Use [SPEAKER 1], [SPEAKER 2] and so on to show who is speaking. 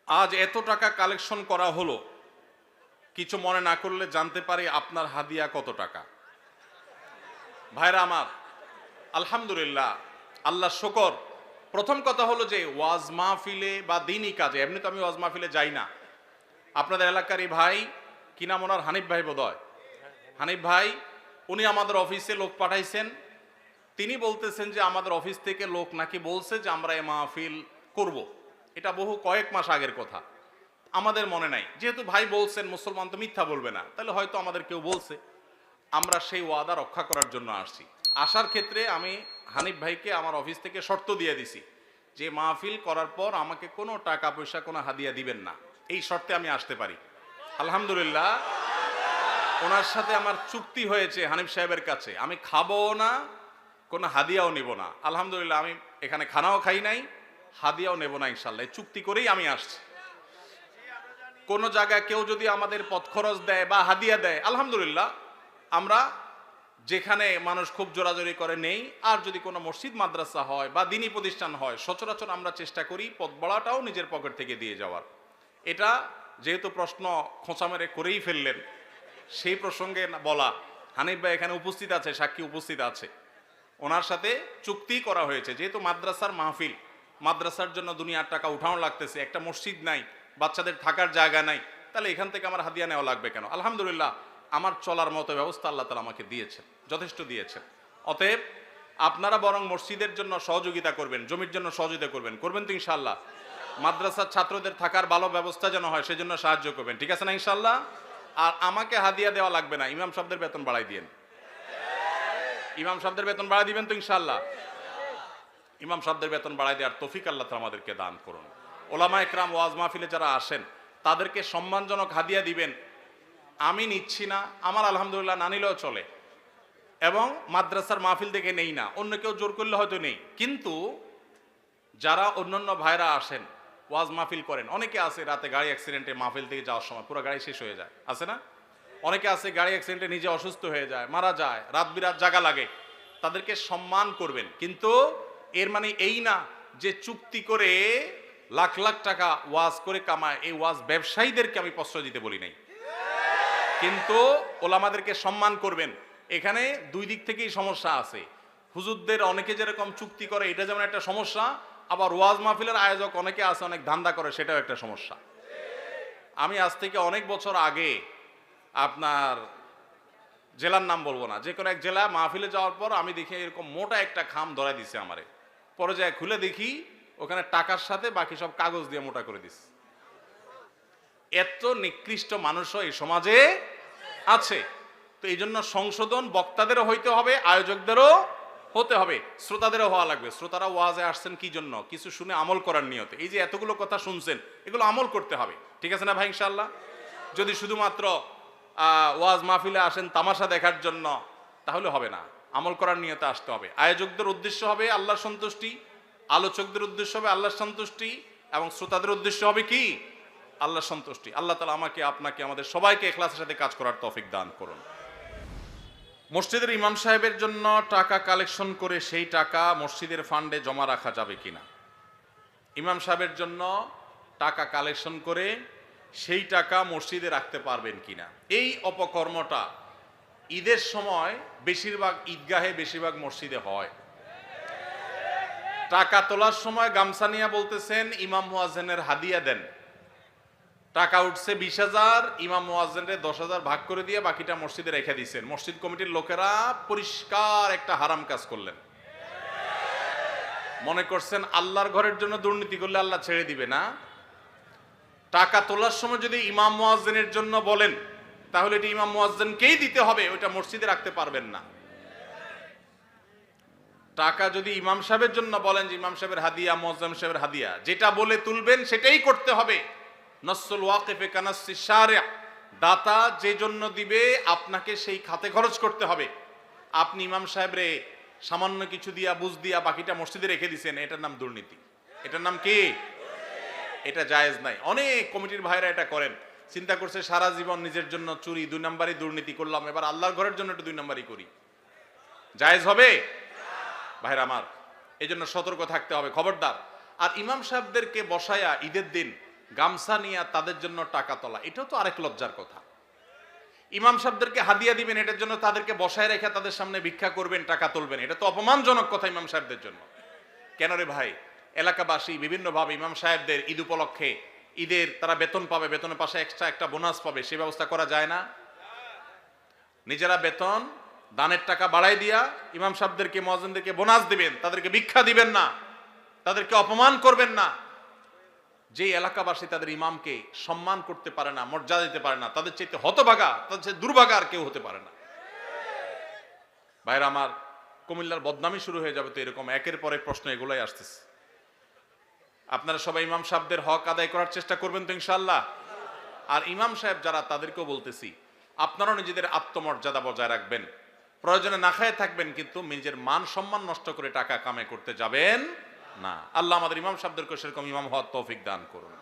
[SPEAKER 1] আজ এত টাকা কালেকশন করা হলো, কিছু মনে না করলে জানতে পারি আপনার হাদিয়া কত টাকা? ভাইরা আমার, আলহামদুলিল্লাহ, আল্লাহ শুকর। প্রথম কথা হলো যে ওয়াজ মাহফিলে বা দিনই কাজে, এমনি তো আমি ওয়াজ মাহফিলে যাই না। আপনাদের এলাকারই ভাই, কি নাম ওনার, হানিফ ভাই বোধহয়, হানিফ ভাই, উনি আমাদের অফিসে লোক পাঠাইছেন। তিনি বলতেছেন যে আমাদের অফিস থেকে লোক নাকি বলছে যে আমরা এ মাহফিল করব। এটা বহু কয়েক মাস আগের কথা, আমাদের মনে নাই। যেহেতু ভাই বলছেন, মুসলমান তো মিথ্যা বলবে না, তাহলে হয়তো আমাদের কেউ বলছে। আমরা সেই ওয়াদা রক্ষা করার জন্য আসছি। আসার ক্ষেত্রে আমি হানিফ ভাইকে আমার অফিস থেকে শর্ত দিয়ে দিছি যে মাহফিল করার পর আমাকে কোনো টাকা পয়সা, কোনো হাদিয়া দিবেন না। এই শর্তে আমি আসতে পারি। আলহামদুলিল্লাহ, ওনার সাথে আমার চুক্তি হয়েছে হানিফ সাহেবের কাছে, আমি খাবো না, কোনো হাদিয়াও নেব না। আলহামদুলিল্লাহ, আমি এখানে খানাও খাই নাই, হাদিয়াও নেব না, ইনশাল্লাহ। চুক্তি করেই আমি আসছি। কোন জায়গায় কেউ যদি আমাদের পথ খরচ দেয় বা হাদিয়া দেয়, আলহামদুলিল্লাহ, আমরা যেখানে মানুষ খুব জোরাজোরি করে নেই। আর যদি কোনো মসজিদ মাদ্রাসা হয় বা দিনী প্রতিষ্ঠান হয়, সচরাচর আমরা চেষ্টা করি পথ বড়াটাও নিজের পকেট থেকে দিয়ে যাওয়ার। এটা যেহেতু প্রশ্ন খোঁচা মেরে করেই ফেললেন, সেই প্রসঙ্গে বলা, হানিফ ভাই এখানে উপস্থিত আছে, সাক্ষী উপস্থিত আছে, ওনার সাথে চুক্তি করা হয়েছে। যেহেতু মাদ্রাসার মাহফিল, মাদ্রাসার জন্য দুনিয়ার টাকা উঠানো লাগতেছে, একটা মসজিদ নাই, বাচ্চাদের থাকার জায়গা নাই, তাহলে এখান থেকে আমার হাদিয়া নেওয়া লাগবে কেন? আলহামদুলিল্লাহ, আমার চলার মতো ব্যবস্থা আল্লাহ তাআলা আমাকে দিয়েছেন, যথেষ্ট দিয়েছেন। অতএব আপনারা বরং মসজিদের জন্য সহযোগিতা করবেন, জমির জন্য সহযোগিতা করবেন, করবেন তো ইনশাআল্লাহ? মাদ্রাসার ছাত্রদের থাকার ভালো ব্যবস্থা যেন হয়, সেজন্য সাহায্য করবেন, ঠিক আছে না ইনশাআল্লাহ? আর আমাকে হাদিয়া দেওয়া লাগবে না, ইমাম সাহেবদের বেতন বাড়াই দিয়েন। ইমাম সাহেবদের বেতন বাড়াই দিবেন তো ইনশাআল্লাহ? ইমাম সাহেবদের বেতন বাড়াই দেওয়ার তৌফিক আল্লাহ তাআলা আমাদেরকে দান করুন। ওলামা একরাম ওয়াজ মাহফিলে যারা আসেন, তাদেরকে সম্মানজনক হাদিয়া দিবেন। আমি নিচ্ছি না, আমার আলহামদুলিল্লাহ না নিলেও চলে, এবং মাদ্রাসার মাহফিল থেকে নেই না, অন্য কেউ জোর করলে হয়তো নেই। কিন্তু যারা অন্যান্য ভাইরা আসেন, ওয়াজ মাহফিল করেন, অনেকে আছে রাতে গাড়ি অ্যাক্সিডেন্টে মাহফিল থেকে যাওয়ার সময় পুরো গাড়ি শেষ হয়ে যায়, আছে না? অনেকে আছে গাড়ি অ্যাক্সিডেন্টে নিজে অসুস্থ হয়ে যায়, মারা যায়, রাত বিরাত জাগা লাগে, তাদেরকে সম্মান করবেন। কিন্তু এর মানে এই না যে চুক্তি করে লাখ লাখ টাকা ওয়াজ করে কামায়, এই ওয়াজ ব্যবসায়ীদেরকে আমি প্রশ্রয় দিতে বলি নাই। কিন্তু ওলামাদেরকে সম্মান করবেন। এখানে দুই দিক থেকেই সমস্যা আছে। হুজুরদের অনেকে যেরকম চুক্তি করে, এটা যেমন একটা সমস্যা, আবার ওয়াজ মাহফিলের আয়োজক অনেকে আছে অনেক ধান্দা করে, সেটাও একটা সমস্যা। আমি আজ থেকে অনেক বছর আগে, আপনার জেলার নাম বলবো না, যে কোনো এক জেলা মাহফিলে যাওয়ার পর আমি দেখি এরকম মোটা একটা খাম ধরাই দিছে আমারে। পরে যায় খুলে দেখি ওখানে টাকার সাথে বাকি সব কাগজ দিয়ে মোটা করে দিছে। এত নিকৃষ্ট মানুষও এই সমাজে আছে। তো এই জন্য সংশোধন বক্তাদেরও হইতে হবে, আয়োজকদেরও হতে হবে, শ্রোতাদেরও হওয়া লাগবে। শ্রোতারা ওয়াজে আসছেন কি জন্য? কিছু শুনে আমল করার নিয়তে। এই যে এতগুলো কথা শুনছেন, এগুলো আমল করতে হবে, ঠিক আছে না ভাই ইনশাআল্লাহ? যদি শুধুমাত্র ওয়াজ মাহফিলে আসেন তামাশা দেখার জন্য, তাহলে হবে না, আমল করার নিয়তে আসতে হবে। আয়োজকদের উদ্দেশ্য হবে আল্লাহর সন্তুষ্টি, আলোচকদের উদ্দেশ্য হবে আল্লাহর সন্তুষ্টি, এবং শ্রোতাদের উদ্দেশ্য হবে কি? আল্লাহর সন্তুষ্টি। আল্লাহ তাআলা আমাকে, আপনাকে, আমাদের সবাইকে ইখলাসের সাথে কাজ করার তৌফিক দান করুন। মসজিদের ইমাম সাহেবের জন্য টাকা কালেকশন করে সেই টাকা মসজিদের ফান্ডে জমা রাখা যাবে কিনা? ইমাম সাহেবের জন্য টাকা কালেকশন করে সেই টাকা মসজিদে রাখতে পারবেন কিনা, এই অপকর্মটা ঈদের সময় বেশিরভাগ ঈদগাহে, বেশিরভাগ মসজিদে হয়। টাকা তোলার সময় গামছা নিয়ে বলতেছেন ইমাম মুয়াজ্জিনের হাদিয়া দেন। টাকা উঠছে 20,000, ইমাম মুয়াজ্জিনরে 10,000 ভাগ করে দিয়ে বাকিটা মসজিদে রেখে দিয়েছেন। মসজিদ কমিটির লোকেরা পরিষ্কার একটা হারাম কাজ করলেন। মনে করছেন আল্লাহর ঘরের জন্য দুর্নীতি করলে আল্লাহ ছেড়ে দিবে না? টাকা তোলার সময় যদি ইমাম মুয়াজ্জিনের জন্য বলেন, তাহলে এটি ইমাম মুয়াজ্জিনকেই দিতে হবে, ওইটা মসজিদে রাখতে পারবেন না। টাকা যদি ইমাম সাহেবের জন্য বলেন যে ইমাম সাহেবের হাদিয়া, মুয়াজ্জিন সাহেবের হাদিয়া, যেটা বলে তুলবেন সেটাই করতে হবে। নসুল ওয়াকিফে কানাসি শারিয়া, দাতা যে জন্য দিবে আপনাকে সেই খাতে খরচ করতে হবে। আপনি ইমাম সাহেবরে সামান্য কিছু দিয়া, বুঝ দিয়া বাকিটা মসজিদে রেখে দিয়েছেন, এটার নাম দুর্নীতি। এটার নাম কি? এটা জায়েজ নাই। অনেক কমিটির ভাইরা এটা করেন, চিন্তা করছে সারা জীবন নিজের জন্য চুরি, 2 নম্বরই দুর্নীতি করলাম, এবার আল্লাহর ঘরের জন্য একটু 2 নম্বরই করি। জায়েজ হবে? ভাইরা আমার, এই জন্য সতর্ক থাকতে হবে, খবরদার। আর ইমাম সাহেবদেরকে বসায়া ঈদের দিন গামছা নিয়ে তাদের জন্য টাকা তোলা, এটাও তো আরেক লজ্জার কথা। ইমাম সাহেবদেরকে হাদিয়া দিবেন, এটার জন্য তাদেরকে বসায় রেখে তাদের সামনে ভিক্ষা করবেন, টাকা তুলবেন, এটা তো অপমানজনক কথা ইমাম সাহেবদের জন্য। কেন রে ভাই? এলাকাবাসী বিভিন্নভাবে ইমাম সাহেবদের ঈদ উপলক্ষে, ঈদের তারা বেতন পাবে, বেতনের পাশে এক্সট্রা একটা বোনাস পাবে, সে ব্যবস্থা করা যায় না? নিজেরা বেতন দানের টাকা বাড়াই দিয়া ইমাম সাহেবদেরকে, মুয়াজ্জিনদেরকে বোনাস দিবেন, তাদেরকে ভিক্ষা দিবেন না, তাদেরকে অপমান করবেন না। যে এলাকাবাসী তাদের ইমামকে সম্মান করতে পারে না, মর্যাদা দিতে পারে না, তাদের চাইতে হতভাগা, তাদের চাইতে দুর্ভাগা আর কেউ হতে পারে না। ভাইরা আমার, কুমিল্লার বদনামি শুরু হয়ে যাবে তো এরকম একের পর এক প্রশ্ন এগুলাই আসতেছে। আপনারা সবাই ইমাম সাহেবদের হক আদায় করার চেষ্টা করবেন তো ইনশাআল্লাহ। আর ইমাম সাহেব যারা, তাদেরকেও বলতেছি, আপনারাও নিজেদের আত্মমর্যাদা বজায় রাখবেন, প্রয়োজনে না খায় থাকবেন, কিন্তু নিজের মান সম্মান নষ্ট করে টাকা কামাই করতে যাবেন না। আল্লাহ আমাদের ইমাম সাহেবদেরকে সেরকম ইমাম হওয়ার তৌফিক দান করুন।